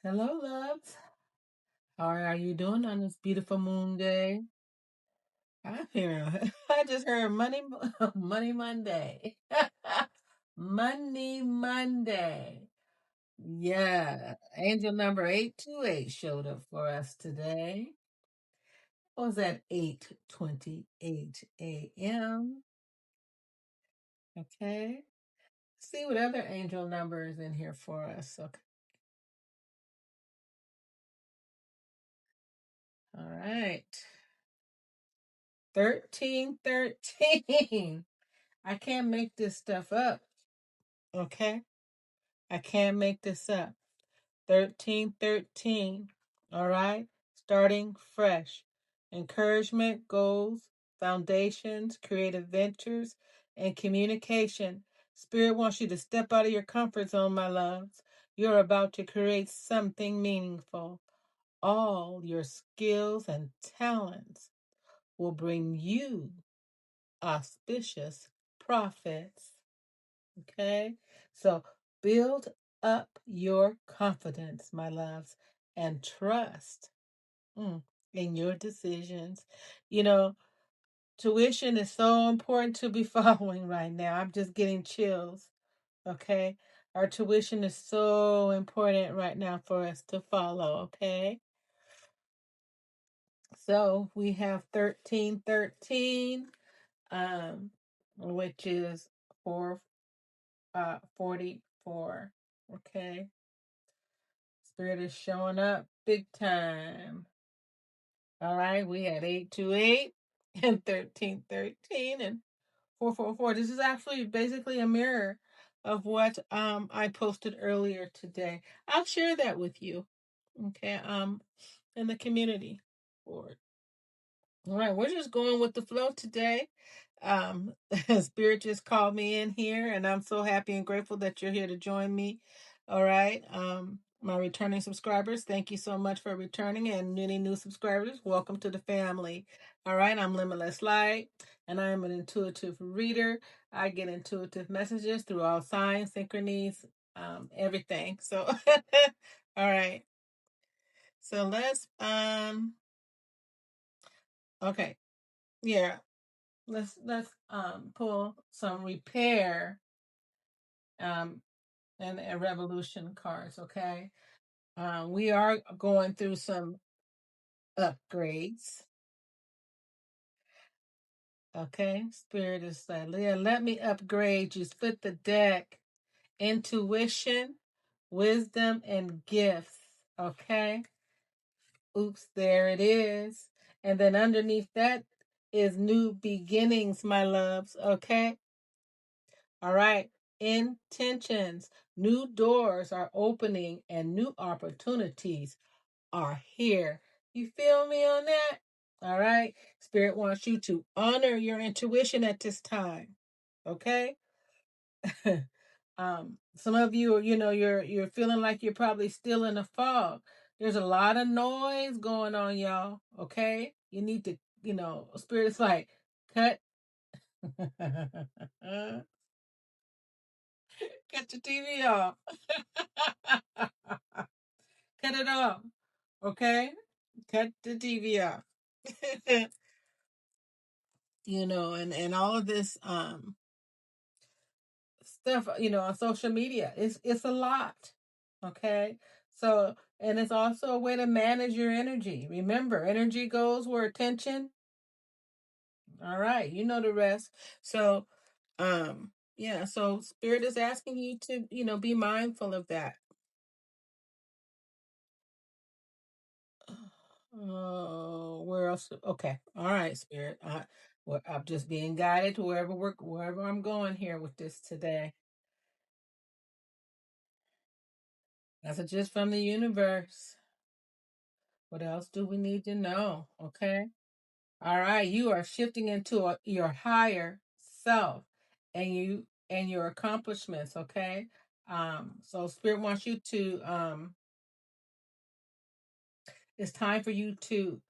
Hello, loves. How are you doing on this beautiful moon day? I'm hearing, I just heard Money, Money Monday. Money Monday. Yeah. Angel number 828 showed up for us today. It was at 8:28 a.m. Okay. See what other angel number is in here for us. Okay. All right. 1313. I can't make this stuff up. Okay? I can't make this up. 1313. All right? Starting fresh. Encouragement, goals, foundations, creative ventures, and communication. Spirit wants you to step out of your comfort zone, my loves. You're about to create something meaningful. All your skills and talents will bring you auspicious profits. Okay? So build up your confidence, my loves, and trust in your decisions. You know, tuition is so important to be following right now. I'm just getting chills. Okay? Our tuition is so important right now for us to follow. Okay? So we have 1313, which is 44. Okay. Spirit is showing up big time. All right. We had 828 and 1313 and 444. This is actually basically a mirror of what I posted earlier today. I'll share that with you. Okay. In the community board. All right, we're just going with the flow today. Um, Spirit just called me in here, and I'm so happy and grateful that you're here to join me. All right, my returning subscribers, thank you so much for returning, and any new subscribers, welcome to the family. All right, I'm Limitless Light, and I am an intuitive reader. I get intuitive messages through all signs, synchronies, everything. So, all right, so let's. Okay, yeah. Let's pull some repair um and revolution cards, okay? We are going through some upgrades. Okay, Spirit is like, Leah, let me upgrade you. Split the deck. Intuition, wisdom, and gifts. Okay. Oops, there it is. And then underneath that is new beginnings, my loves. Okay. All right. Intentions. New doors are opening and new opportunities are here. You feel me on that? All right. Spirit wants you to honor your intuition at this time. Okay? Some of you are, you're feeling like you're probably still in a fog. There's a lot of noise going on, y'all. Okay? You need to, Spirit's like, cut. Cut your TV off. Cut it off. Okay? Cut the TV off. And all of this stuff, on social media. It's a lot. Okay? So, and it's also a way to manage your energy. Remember, energy goes where attention. All right, you know the rest. So, yeah, so spirit is asking you to, be mindful of that. Oh, where else? Okay. All right, Spirit. I'm just being guided to wherever I'm going here with this today. That's just from the universe. What else do we need to know? Okay. All right. You are shifting into your higher self and your accomplishments. Okay. So Spirit wants you to, it's time for you to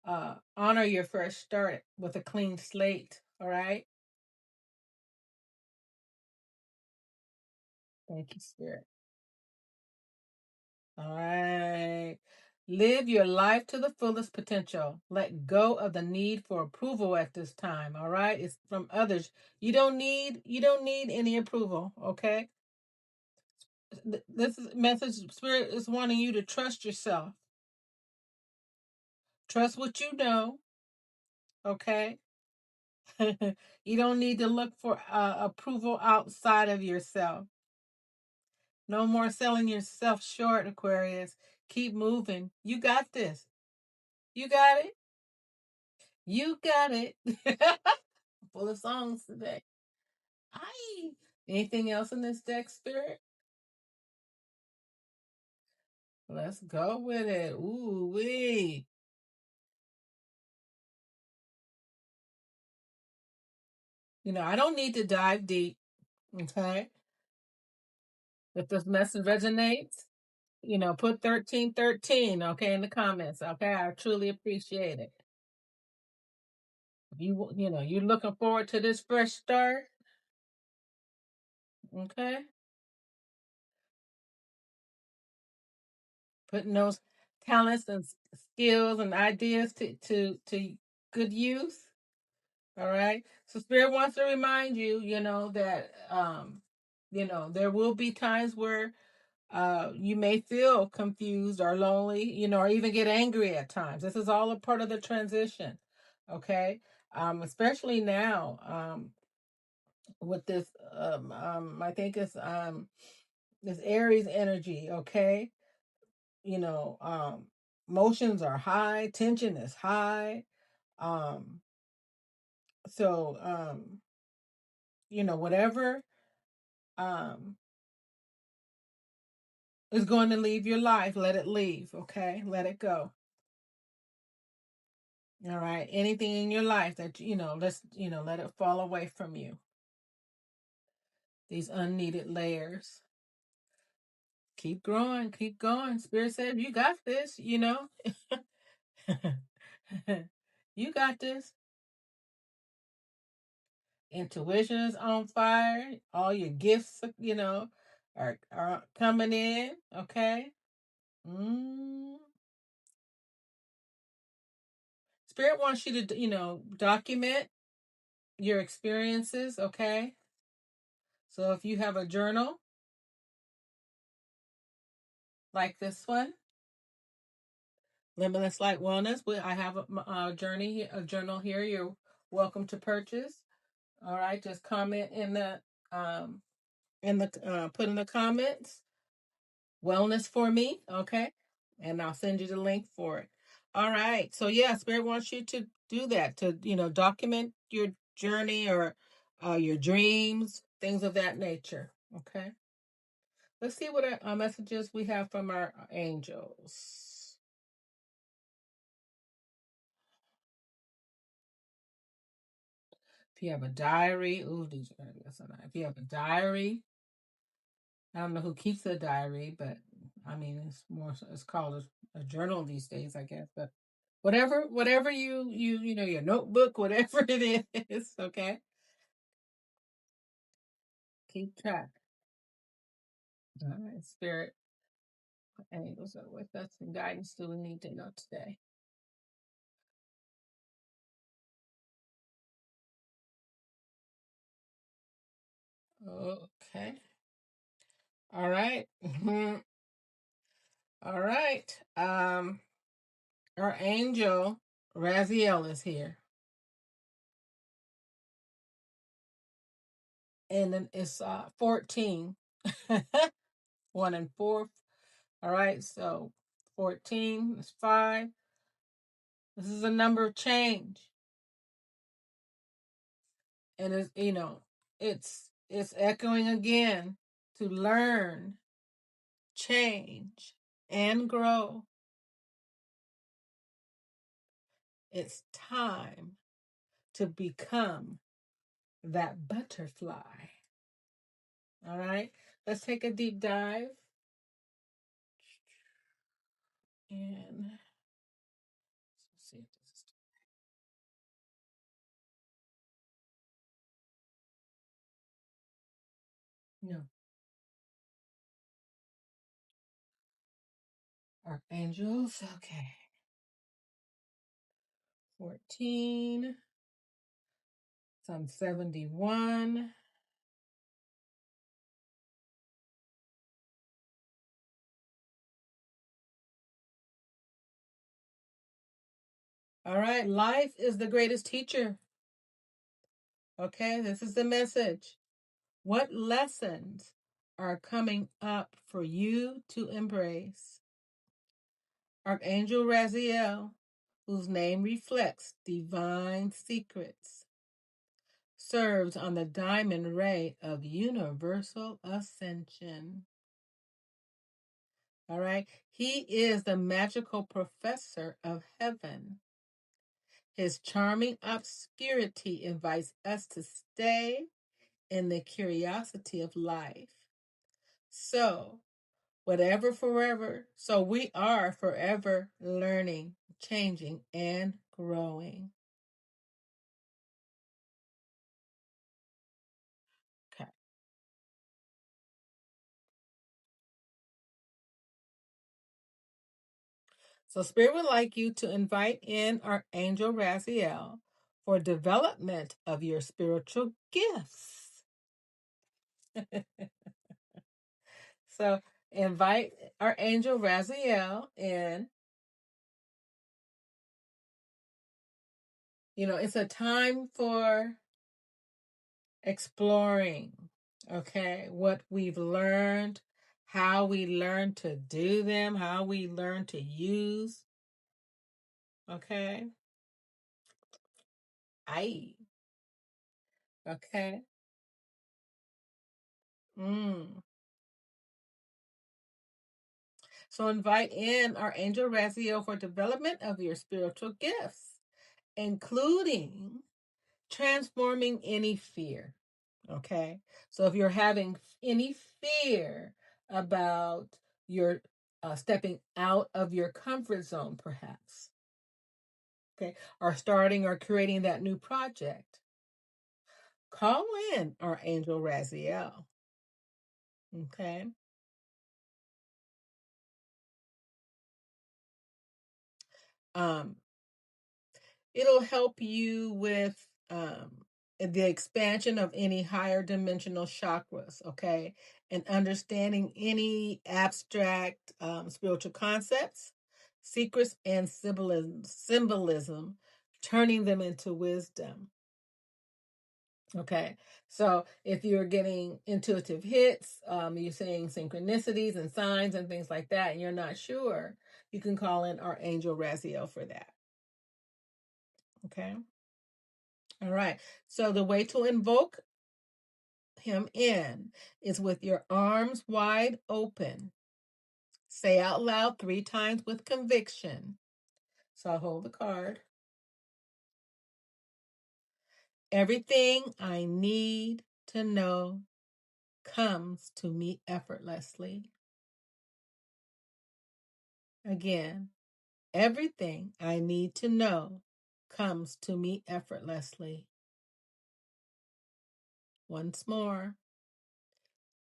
honor your fresh start with a clean slate. All right. Thank you, Spirit. All right. Live your life to the fullest potential. Let go of the need for approval at this time. All right. It's from others. You don't need any approval. Okay. This is message spirit is wanting you to trust yourself. Trust what you know. Okay. You don't need to look for approval outside of yourself. No more selling yourself short, Aquarius. Keep moving. You got this. You got it. You got it. Full of songs today. Hi. Anything else in this deck, Spirit? Let's go with it. Ooh, wee. I don't need to dive deep. Okay. If this message resonates, put 1313, okay, in the comments. Okay. I truly appreciate it. You're looking forward to this fresh start. Okay. Putting those talents and skills and ideas to good use. All right. So Spirit wants to remind you, that there will be times where you may feel confused or lonely, or even get angry at times. This is all a part of the transition. Okay. Especially now, with this I think it's this Aries energy, okay? You know, emotions are high, tension is high. Um so whatever um is going to leave your life, let it leave, okay? Let it go. All right. Anything in your life that let it fall away from you. These unneeded layers. Keep growing, keep going. Spirit said, you got this, You got this. Intuition is on fire. All your gifts, are coming in. Okay. Mm. Spirit wants you to, document your experiences. Okay. So if you have a journal like this one, Limitless Light Wellness, I have a journal here. You're welcome to purchase. All right. Just comment um, put in the comments wellness for me, okay? And I'll send you the link for it. All right. So yeah, Spirit wants you to do that, to document your journey or your dreams, things of that nature. Okay. Let's see what messages we have from our angels. If you have a diary, ooh, if you have a diary, I don't know who keeps a diary, but I mean, it's called a journal these days, I guess. But whatever your notebook, whatever it is, okay. Keep track. All right, Spirit, angels are with us, and guidance do we need to know today? Okay. All right. All right. Our angel Raziel is here, and then it's 14. 1 and 4. All right, so 14 is 5. This is a number of change. And it's echoing again to learn, change, and grow. It's time to become that butterfly. All right, let's take a deep dive. And let's see if this is. No. Archangels. Okay. 14. Some 71. All right. Life is the greatest teacher. Okay. This is the message. What lessons are coming up for you to embrace? Archangel Raziel, whose name reflects divine secrets, serves on the diamond ray of universal ascension. All right. He is the magical professor of heaven. His charming obscurity invites us to stay in the curiosity of life. So, we are forever learning, changing, and growing. Okay. So Spirit would like you to invite in Archangel Raziel for development of your spiritual gifts. So invite Archangel Raziel in. It's a time for exploring, okay, what we've learned, how we learn to do them, how we learn to use, okay? Aye. Okay. So invite in our angel Raziel for development of your spiritual gifts, including transforming any fear. Okay. So if you're having any fear about your stepping out of your comfort zone, perhaps, okay, or starting or creating that new project, call in our angel Raziel. Okay. Um, it'll help you with the expansion of any higher dimensional chakras, okay, and understanding any abstract spiritual concepts, secrets, and symbolism, turning them into wisdom. Okay, so if you're getting intuitive hits, you're seeing synchronicities and signs and things like that, and you're not sure, you can call in our angel Raziel for that. Okay. All right. So the way to invoke him in is with your arms wide open. Say out loud 3 times with conviction. So I'll hold the card. Everything I need to know comes to me effortlessly. Again, everything I need to know comes to me effortlessly. Once more,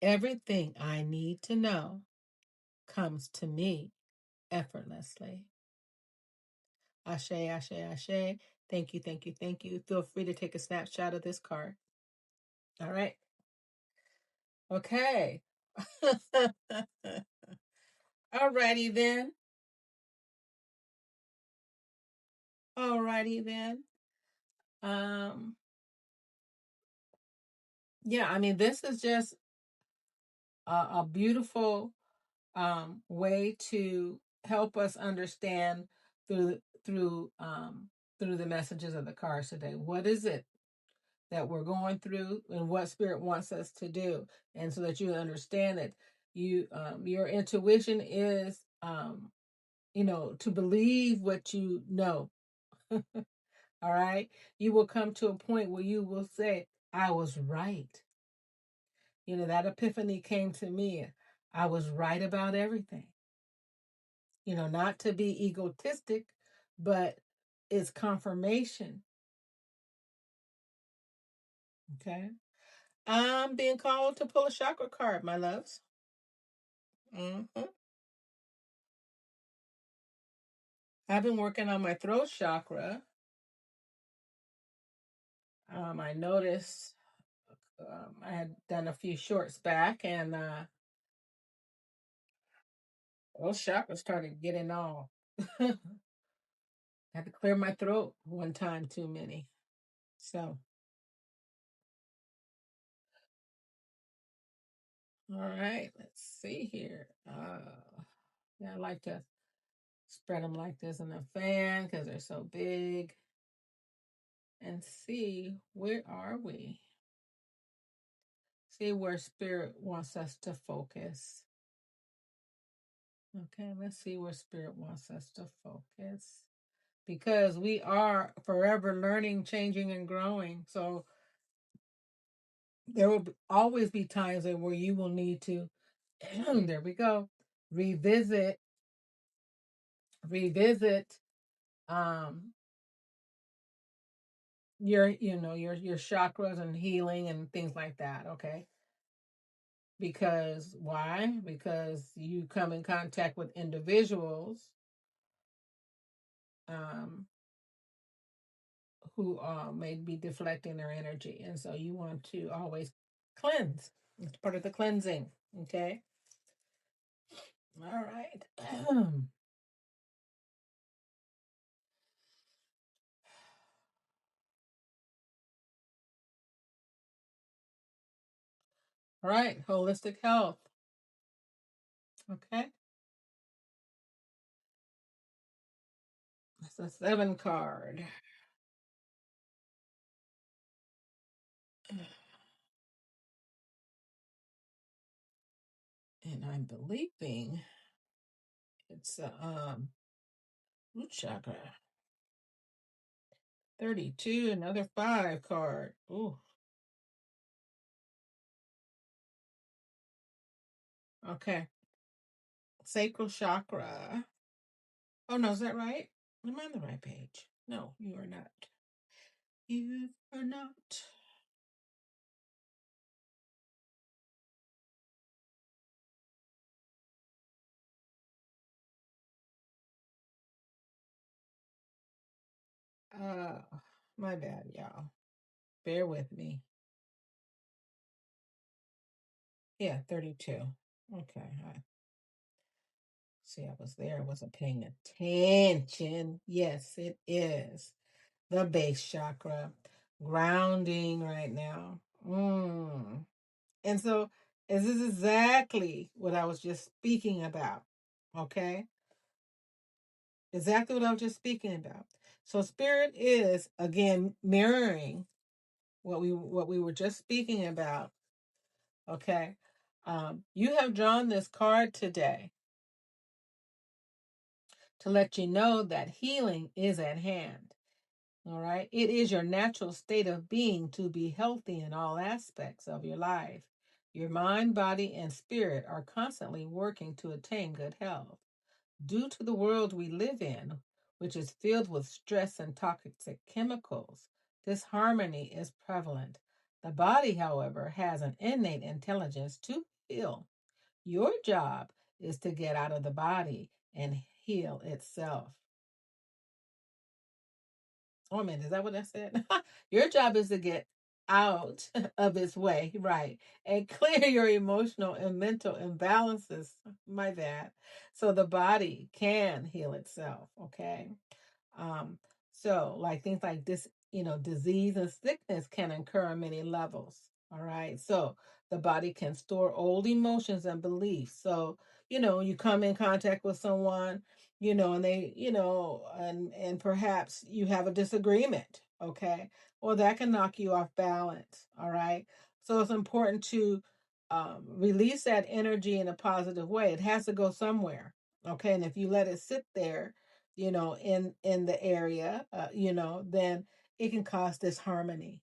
everything I need to know comes to me effortlessly. Ashe, ashe, ashe. Thank you, thank you, thank you. Feel free to take a snapshot of this card. All right. Okay. All righty then. All righty then. Yeah, I mean, this is just a beautiful way to help us understand through through through the messages of the cards today. What is it that we're going through, and what Spirit wants us to do, and so that you understand it. Your intuition is to believe what you know. All right, you will come to a point where you will say, I was right. That epiphany came to me. I was right about everything. Not to be egotistic, but it's confirmation. Okay. I'm being called to pull a chakra card, my loves. Mm-hmm. I've been working on my throat chakra. I noticed I had done a few shorts back, and those chakras started getting all. I had to clear my throat one time too many. So, all right, let's see here. Yeah, I like to spread them like this in a fan because they're so big, and see where are we. See where spirit wants us to focus. Okay, let's see where spirit wants us to focus. Because we are forever learning, changing, and growing. So there will always be times where you will need to, there we go, revisit, revisit um your chakras and healing and things like that. Okay. Because why? Because you come in contact with individuals um, who may be deflecting their energy. And so you want to always cleanse. It's part of the cleansing. Okay. All right. All right. Holistic health. Okay. That's a 7 card. And I'm believing it's a root chakra. 32, another 5 card. Ooh. Okay. Sacral chakra. Oh no, is that right? Am I on the right page? No, you are not. You are not. Uh my bad, y'all. Bear with me. Yeah, 32. Okay. See, I was there. I wasn't paying attention. Yes, it is. The base chakra. Grounding right now. And so, this is exactly what I was just speaking about. Okay? Exactly what I was just speaking about. So, spirit is, again, mirroring what we were just speaking about. Okay? You have drawn this card today to let you know that healing is at hand. All right. It is your natural state of being to be healthy in all aspects of your life. Your mind, body, and spirit are constantly working to attain good health. Due to the world we live in, which is filled with stress and toxic chemicals, disharmony is prevalent. The body, however, has an innate intelligence to heal. Your job is to get out of the body and heal itself. Oh man, is that what I said? Your job is to get out of its way, right? And clear your emotional and mental imbalances. My bad. So the body can heal itself, okay? Um, so like things like this, disease and sickness can occur on many levels. All right. So the body can store old emotions and beliefs. So, you come in contact with someone, and they, and perhaps you have a disagreement. Okay. Well, that can knock you off balance. All right. So it's important to release that energy in a positive way. It has to go somewhere. Okay. And if you let it sit there, in the area, then it can cause disharmony.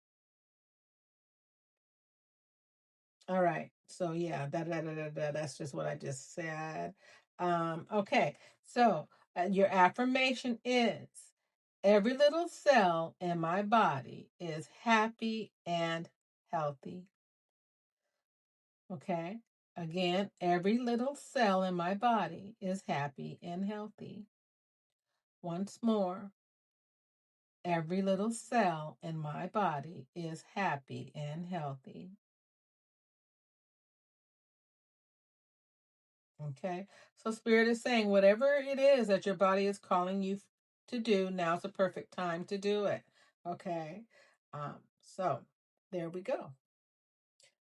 All right. So yeah, that's just what I just said. Okay. So your affirmation is every little cell in my body is happy and healthy. Okay. Again, every little cell in my body is happy and healthy. once more, every little cell in my body is happy and healthy. Okay. So Spirit is saying whatever it is that your body is calling you to do, now's the perfect time to do it. Okay. So there we go.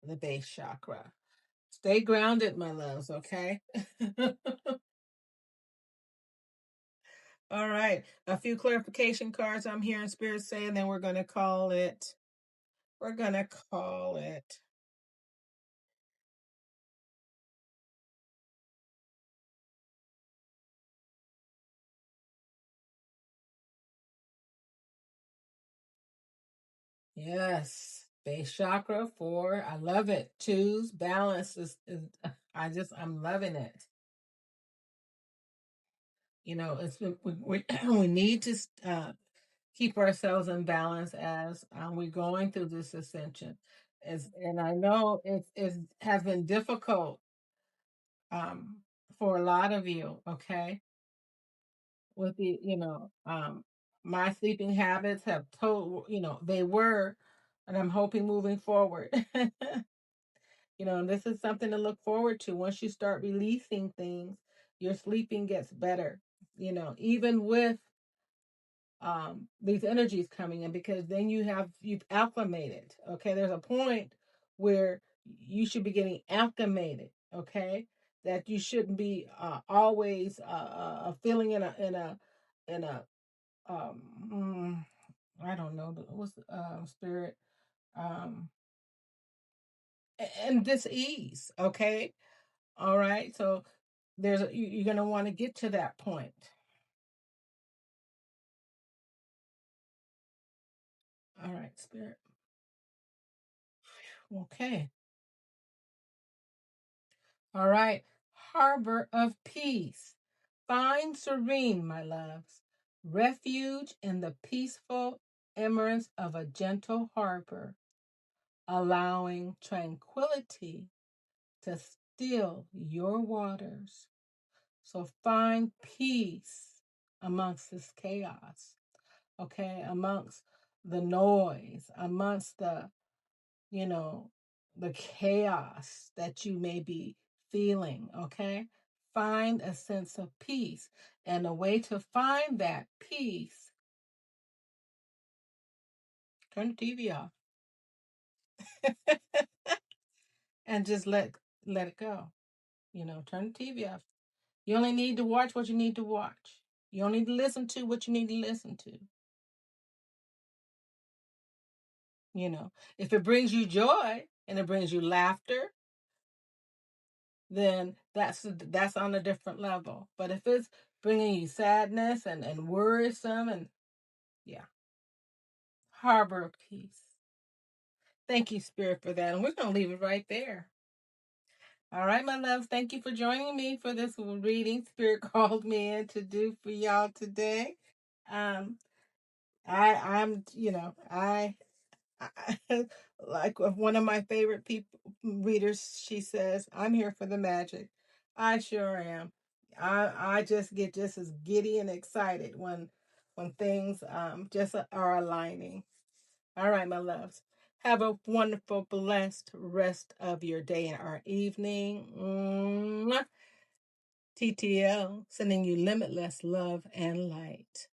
The base chakra. Stay grounded, my loves, okay? All right. A few clarification cards I'm hearing Spirit saying, then we're gonna call it. We're gonna call it. Yes. Base chakra 4. I love it. Twos, balance is I'm loving it. You know, we need to keep ourselves in balance as we're going through this ascension. And I know it has been difficult um, for a lot of you. Okay, with the my sleeping habits have told they were, and I'm hoping moving forward. And this is something to look forward to. Once you start releasing things, your sleeping gets better. Even with these energies coming in, because then you've acclimated. Okay, there's a point where you should be getting acclimated. Okay, that you shouldn't be always feeling in a I don't know what's spirit um and dis ease. Okay, all right. So you're gonna want to get to that point. All right, spirit. Okay. All right. Harbor of peace. Find serene, my loves, refuge in the peaceful emirates of a gentle harbor, allowing tranquility to still your waters. So find peace amongst this chaos, okay? Amongst the noise, amongst you know, the chaos that you may be feeling, okay? Find a sense of peace. And a way to find that peace, turn the TV off and just let it go. Turn the TV off. You only need to watch what you need to watch. You only need to listen to what you need to listen to. If it brings you joy and it brings you laughter, then that's on a different level. But if it's bringing you sadness and worrisome, and yeah, harbor of peace. Thank you, Spirit, for that. And we're going to leave it right there. All right, my loves, thank you for joining me for this reading Spirit called me in to do for y'all today. Um, I'm, like one of my favorite people readers, she says, I'm here for the magic. I sure am. I just get just as giddy and excited when things just are aligning. All right, my loves. Have a wonderful, blessed rest of your day and our evening. Mwah. TTL, sending you limitless love and light.